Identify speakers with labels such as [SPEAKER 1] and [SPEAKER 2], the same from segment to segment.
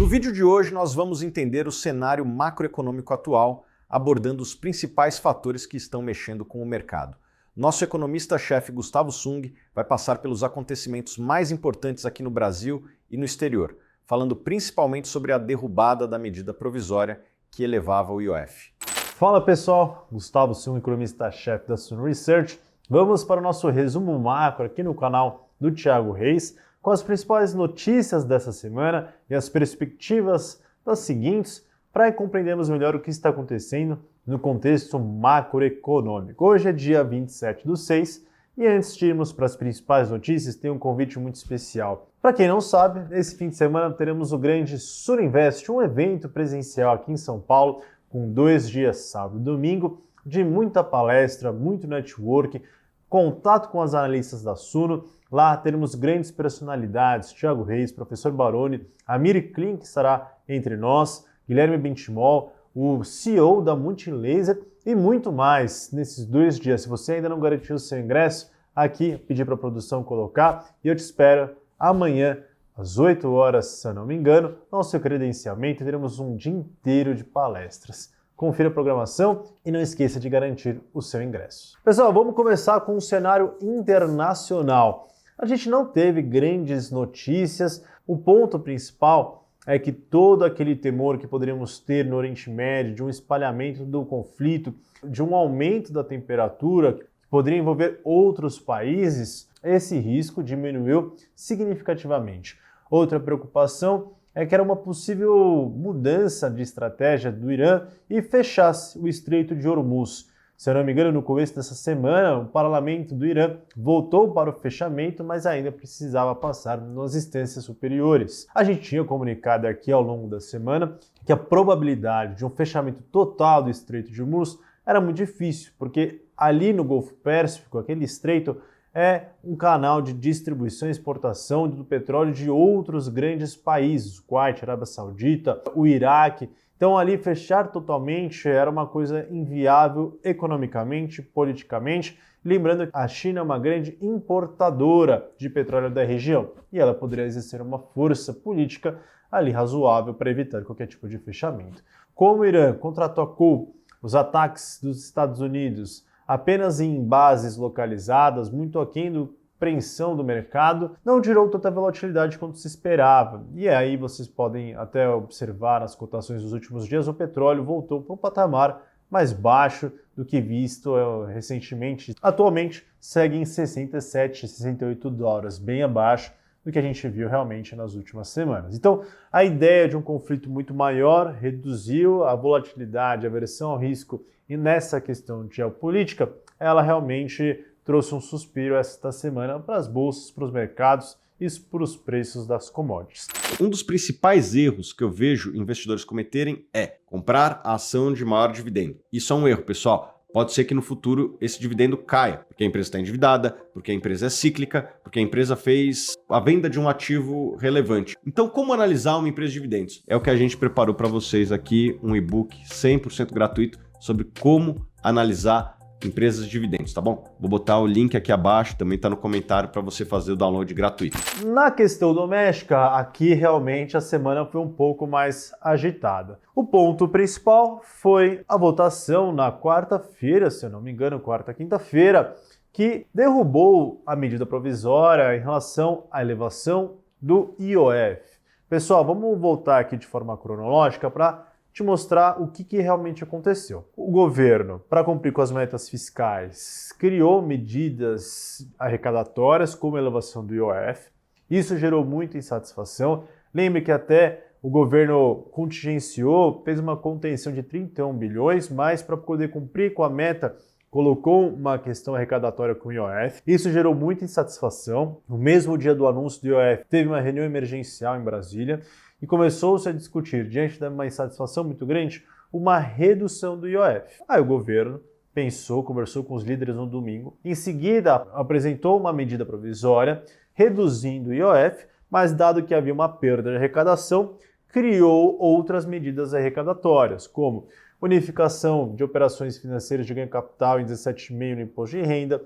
[SPEAKER 1] No vídeo de hoje nós vamos entender o cenário macroeconômico atual, abordando os principais fatores que estão mexendo com o mercado. Nosso economista-chefe Gustavo Sung vai passar pelos acontecimentos mais importantes aqui no Brasil e no exterior, falando principalmente sobre a derrubada da medida provisória que elevava o IOF.
[SPEAKER 2] Fala pessoal, Gustavo Sung, economista-chefe da Suno Research. Vamos para o nosso resumo macro aqui no canal do Thiago Reis, com as principais notícias dessa semana e as perspectivas das seguintes, para compreendermos melhor o que está acontecendo no contexto macroeconômico. Hoje é dia 27/6 e antes de irmos para as principais notícias, tem um convite muito especial. Para quem não sabe, nesse fim de semana teremos o grande Suno Invest, um evento presencial aqui em São Paulo, com 2 dias, sábado e domingo, de muita palestra, muito network, contato com as analistas da Suno. Lá teremos grandes personalidades, Thiago Reis, Professor Baroni, a Miri Klin, que estará entre nós, Guilherme Benchimol, o CEO da Multilaser e muito mais nesses 2 dias. Se você ainda não garantiu o seu ingresso, aqui pedi para a produção colocar e eu te espero amanhã às 8 horas, se eu não me engano, nosso credenciamento, teremos um dia inteiro de palestras. Confira a programação e não esqueça de garantir o seu ingresso. Pessoal, vamos começar com um cenário internacional. A gente não teve grandes notícias. O ponto principal é que todo aquele temor que poderíamos ter no Oriente Médio, de um espalhamento do conflito, de um aumento da temperatura, que poderia envolver outros países, esse risco diminuiu significativamente. Outra preocupação é que era uma possível mudança de estratégia do Irã e fechasse o Estreito de Hormuz. Se eu não me engano, no começo dessa semana, o parlamento do Irã voltou para o fechamento, mas ainda precisava passar nas instâncias superiores. A gente tinha comunicado aqui ao longo da semana que a probabilidade de um fechamento total do Estreito de Hormuz era muito difícil, porque ali no Golfo Pérsico, aquele estreito é um canal de distribuição e exportação do petróleo de outros grandes países, o Kuwait, a Arábia Saudita, o Iraque. Então ali fechar totalmente era uma coisa inviável economicamente, politicamente. Lembrando que a China é uma grande importadora de petróleo da região e ela poderia exercer uma força política ali razoável para evitar qualquer tipo de fechamento. Como o Irã contra-atacou os ataques dos Estados Unidos apenas em bases localizadas, muito aquém da apreensão do mercado, não tirou tanta volatilidade quanto se esperava. E aí vocês podem até observar nas cotações dos últimos dias, o petróleo voltou para um patamar mais baixo do que visto recentemente. Atualmente segue em 67, 68 dólares, bem abaixo do que a gente viu realmente nas últimas semanas. Então, a ideia de um conflito muito maior reduziu a volatilidade, a aversão ao risco, e nessa questão de geopolítica, ela realmente trouxe um suspiro esta semana para as bolsas, para os mercados e para os preços das commodities.
[SPEAKER 1] Um dos principais erros que eu vejo investidores cometerem é comprar a ação de maior dividendo. Isso é um erro, pessoal. Pode ser que no futuro esse dividendo caia, porque a empresa está endividada, porque a empresa é cíclica, porque a empresa fez a venda de um ativo relevante. Então, como analisar uma empresa de dividendos? É o que a gente preparou para vocês aqui, um e-book 100% gratuito sobre como analisar empresas de dividendos, tá bom? Vou botar o link aqui abaixo, também está no comentário para você fazer o download gratuito.
[SPEAKER 2] Na questão doméstica, aqui realmente a semana foi um pouco mais agitada. O ponto principal foi a votação na quarta-feira, se eu não me engano, quinta-feira, que derrubou a medida provisória em relação à elevação do IOF. Pessoal, vamos voltar aqui de forma cronológica para te mostrar o que realmente aconteceu. O governo, para cumprir com as metas fiscais, criou medidas arrecadatórias, como a elevação do IOF. Isso gerou muita insatisfação. Lembre que até o governo contingenciou, fez uma contenção de 31 bilhões, mas para poder cumprir com a meta, colocou uma questão arrecadatória com o IOF. Isso gerou muita insatisfação. No mesmo dia do anúncio do IOF, teve uma reunião emergencial em Brasília, e começou-se a discutir, diante de uma insatisfação muito grande, uma redução do IOF. Aí o governo pensou, conversou com os líderes no domingo, em seguida apresentou uma medida provisória, reduzindo o IOF, mas dado que havia uma perda de arrecadação, criou outras medidas arrecadatórias, como unificação de operações financeiras de ganho capital em 17,5% no imposto de renda,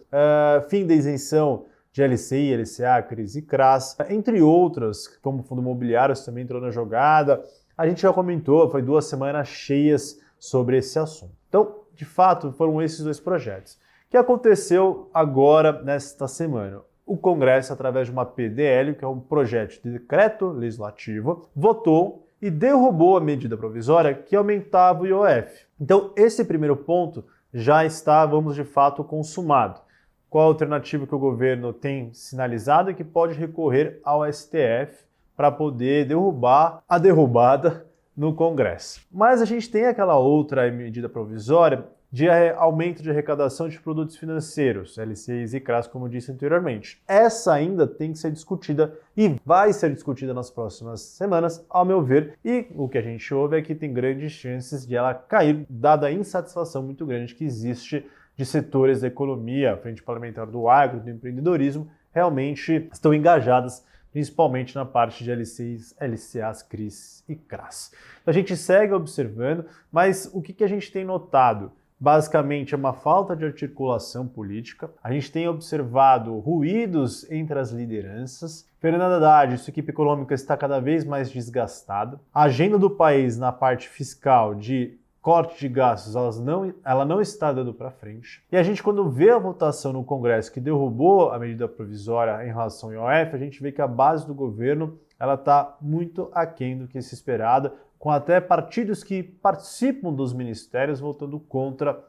[SPEAKER 2] fim da isenção de LCI, LCA, CRIs e CRAS, entre outras, como fundo imobiliário também entrou na jogada. A gente já comentou, foi 2 semanas cheias sobre esse assunto. Então, de fato, foram esses 2 projetos. O que aconteceu agora, nesta semana? O Congresso, através de uma PDL, que é um projeto de decreto legislativo, votou e derrubou a medida provisória que aumentava o IOF. Então, esse primeiro ponto já está, de fato, consumado. Qual a alternativa que o governo tem sinalizado é que pode recorrer ao STF para poder derrubar a derrubada no Congresso. Mas a gente tem aquela outra medida provisória de aumento de arrecadação de produtos financeiros, LCIs e CRAs, como disse anteriormente. Essa ainda tem que ser discutida e vai ser discutida nas próximas semanas, ao meu ver, e o que a gente ouve é que tem grandes chances de ela cair, dada a insatisfação muito grande que existe de setores da economia, a frente parlamentar do agro, do empreendedorismo, realmente estão engajadas principalmente na parte de LCIs, LCAs, CRIs e CRAs. A gente segue observando, mas o que a gente tem notado? Basicamente é uma falta de articulação política. A gente tem observado ruídos entre as lideranças. Fernando Haddad, sua equipe econômica está cada vez mais desgastada. A agenda do país na parte fiscal de corte de gastos, ela não está dando para frente. E a gente, quando vê a votação no Congresso que derrubou a medida provisória em relação ao IOF, a gente vê que a base do governo ela está muito aquém do que se esperada, com até partidos que participam dos ministérios votando contra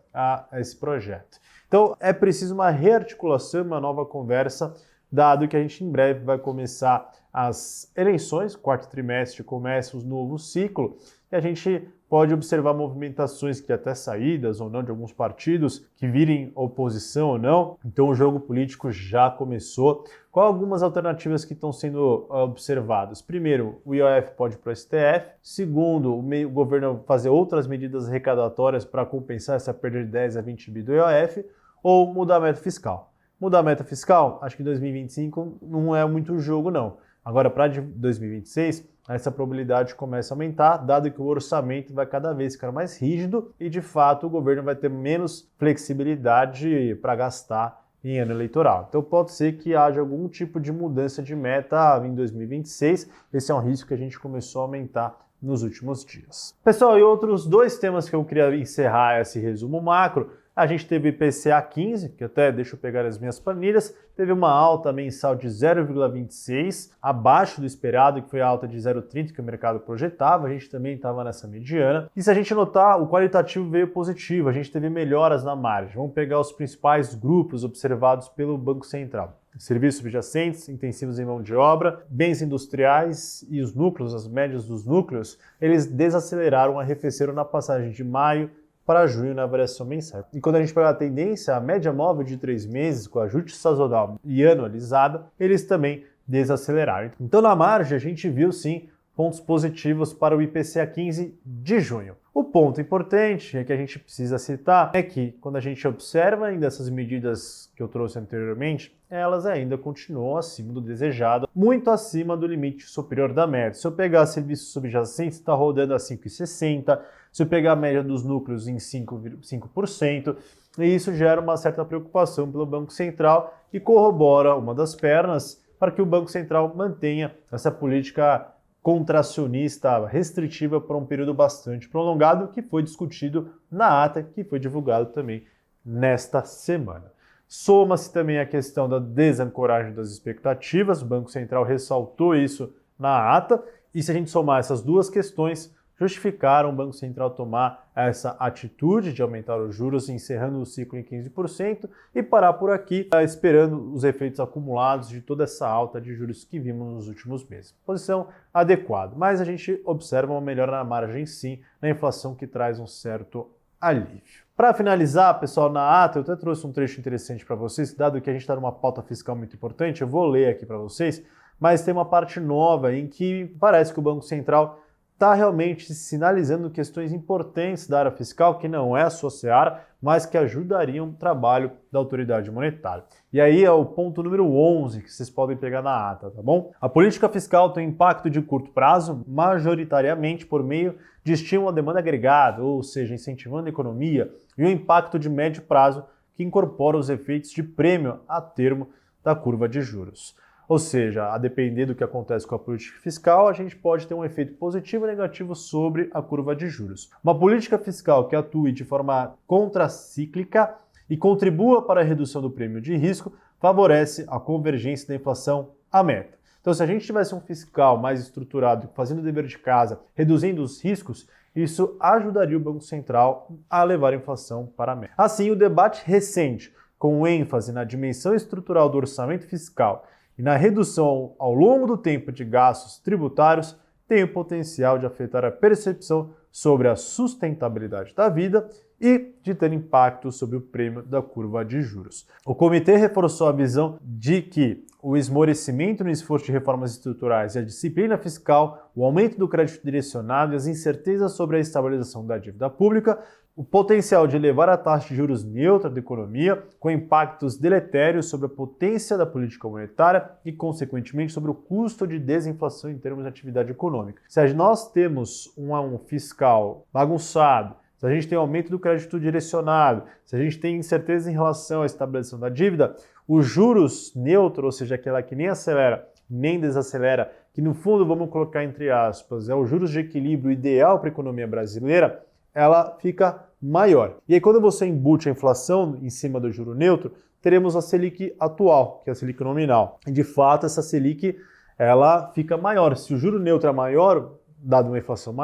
[SPEAKER 2] esse projeto. Então é preciso uma rearticulação, uma nova conversa, dado que a gente em breve vai começar as eleições, quarto trimestre começa o novo ciclo, e a gente pode observar movimentações que até saídas ou não de alguns partidos que virem oposição ou não. Então o jogo político já começou. Quais algumas alternativas que estão sendo observadas? Primeiro, o IOF pode ir para o STF. Segundo, o governo fazer outras medidas arrecadatórias para compensar essa perda de 10 a 20 bi do IOF, ou mudar a meta fiscal. Mudar a meta fiscal, acho que em 2025 não é muito jogo não. Agora, para 2026, essa probabilidade começa a aumentar, dado que o orçamento vai cada vez ficar mais rígido e, de fato, o governo vai ter menos flexibilidade para gastar em ano eleitoral. Então, pode ser que haja algum tipo de mudança de meta em 2026. Esse é um risco que a gente começou a aumentar nos últimos dias. Pessoal, e outros 2 temas que eu queria encerrar esse resumo macro. A gente teve IPCA 15, que até deixa eu pegar as minhas planilhas, teve uma alta mensal de 0,26, abaixo do esperado, que foi a alta de 0,30 que o mercado projetava, a gente também estava nessa mediana. E se a gente notar, o qualitativo veio positivo, a gente teve melhoras na margem. Vamos pegar os principais grupos observados pelo Banco Central. Serviços subjacentes, intensivos em mão de obra, bens industriais e os núcleos, as médias dos núcleos, eles desaceleraram, arrefeceram na passagem de maio para junho na variação mensal. E quando a gente pega a tendência, a média móvel de 3 meses, com ajuste sazonal e anualizada, eles também desaceleraram. Então na margem a gente viu sim pontos positivos para o IPCA 15 de junho. O ponto importante que a gente precisa citar é que quando a gente observa ainda essas medidas que eu trouxe anteriormente, elas ainda continuam acima do desejado, muito acima do limite superior da média. Se eu pegar serviços subjacentes, está rodando a 5,60%, se eu pegar a média dos núcleos em 5%, e isso gera uma certa preocupação pelo Banco Central e corrobora uma das pernas para que o Banco Central mantenha essa política contracionista restritiva por um período bastante prolongado, que foi discutido na ata, que foi divulgado também nesta semana. Soma-se também a questão da desancoragem das expectativas, o Banco Central ressaltou isso na ata, e se a gente somar essas 2 questões, justificaram o Banco Central tomar essa atitude de aumentar os juros, encerrando o ciclo em 15% e parar por aqui, esperando os efeitos acumulados de toda essa alta de juros que vimos nos últimos meses. Posição adequada, mas a gente observa uma melhora na margem sim, na inflação que traz um certo alívio. Para finalizar, pessoal, na ata, eu até trouxe um trecho interessante para vocês, dado que a gente está numa pauta fiscal muito importante, eu vou ler aqui para vocês, mas tem uma parte nova em que parece que o Banco Central está realmente sinalizando questões importantes da área fiscal, que não é a sua seara, mas que ajudariam o trabalho da autoridade monetária. E aí é o ponto número 11 que vocês podem pegar na ata, tá bom? A política fiscal tem impacto de curto prazo, majoritariamente por meio de estímulo à demanda agregada, ou seja, incentivando a economia, e o impacto de médio prazo, que incorpora os efeitos de prêmio a termo da curva de juros. Ou seja, a depender do que acontece com a política fiscal, a gente pode ter um efeito positivo ou negativo sobre a curva de juros. Uma política fiscal que atue de forma contracíclica e contribua para a redução do prêmio de risco favorece a convergência da inflação à meta. Então, se a gente tivesse um fiscal mais estruturado, fazendo o dever de casa, reduzindo os riscos, isso ajudaria o Banco Central a levar a inflação para a meta. Assim, o debate recente, com ênfase na dimensão estrutural do orçamento fiscal e na redução ao longo do tempo de gastos tributários, tem o potencial de afetar a percepção sobre a sustentabilidade da vida e de ter impacto sobre o prêmio da curva de juros. O comitê reforçou a visão de que o esmorecimento no esforço de reformas estruturais e a disciplina fiscal, o aumento do crédito direcionado e as incertezas sobre a estabilização da dívida pública, o potencial de elevar a taxa de juros neutra da economia, com impactos deletérios sobre a potência da política monetária e, consequentemente, sobre o custo de desinflação em termos de atividade econômica. Se nós temos um fiscal bagunçado, se a gente tem aumento do crédito direcionado, se a gente tem incerteza em relação à estabilização da dívida, os juros neutro, ou seja, aquela que nem acelera nem desacelera, que no fundo vamos colocar entre aspas, é o juros de equilíbrio ideal para a economia brasileira, ela fica maior. E aí quando você embute a inflação em cima do juro neutro, teremos a Selic atual, que é a Selic nominal. E de fato essa Selic ela fica maior. Se o juro neutro é maior, dado uma inflação,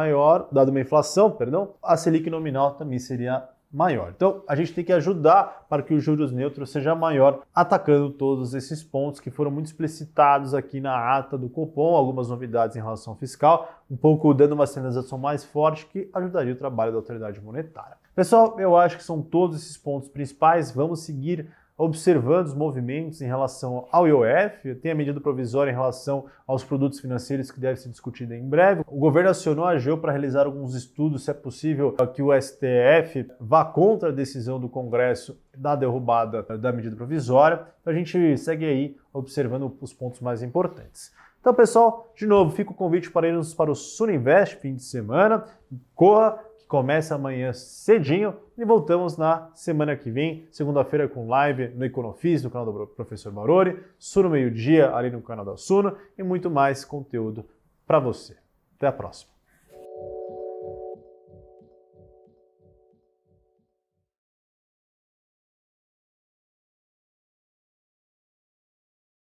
[SPEAKER 2] a Selic nominal também seria maior. Então, a gente tem que ajudar para que os juros neutros seja maior, atacando todos esses pontos que foram muito explicitados aqui na ata do Copom, algumas novidades em relação ao fiscal, um pouco dando uma sinalização mais forte que ajudaria o trabalho da autoridade monetária. Pessoal, eu acho que são todos esses pontos principais. Vamos seguir observando os movimentos em relação ao IOF, tem a medida provisória em relação aos produtos financeiros que deve ser discutida em breve. O governo acionou a AGEU para realizar alguns estudos, se é possível que o STF vá contra a decisão do Congresso da derrubada da medida provisória. Então a gente segue aí observando os pontos mais importantes. Então, pessoal, de novo, fica o convite para irmos para o Suninvest fim de semana. Corra! Começa amanhã cedinho e voltamos na semana que vem, segunda-feira com live no Econofis, no canal do Professor Barori, Suno meio-dia ali no canal da Suno e muito mais conteúdo para você. Até a próxima.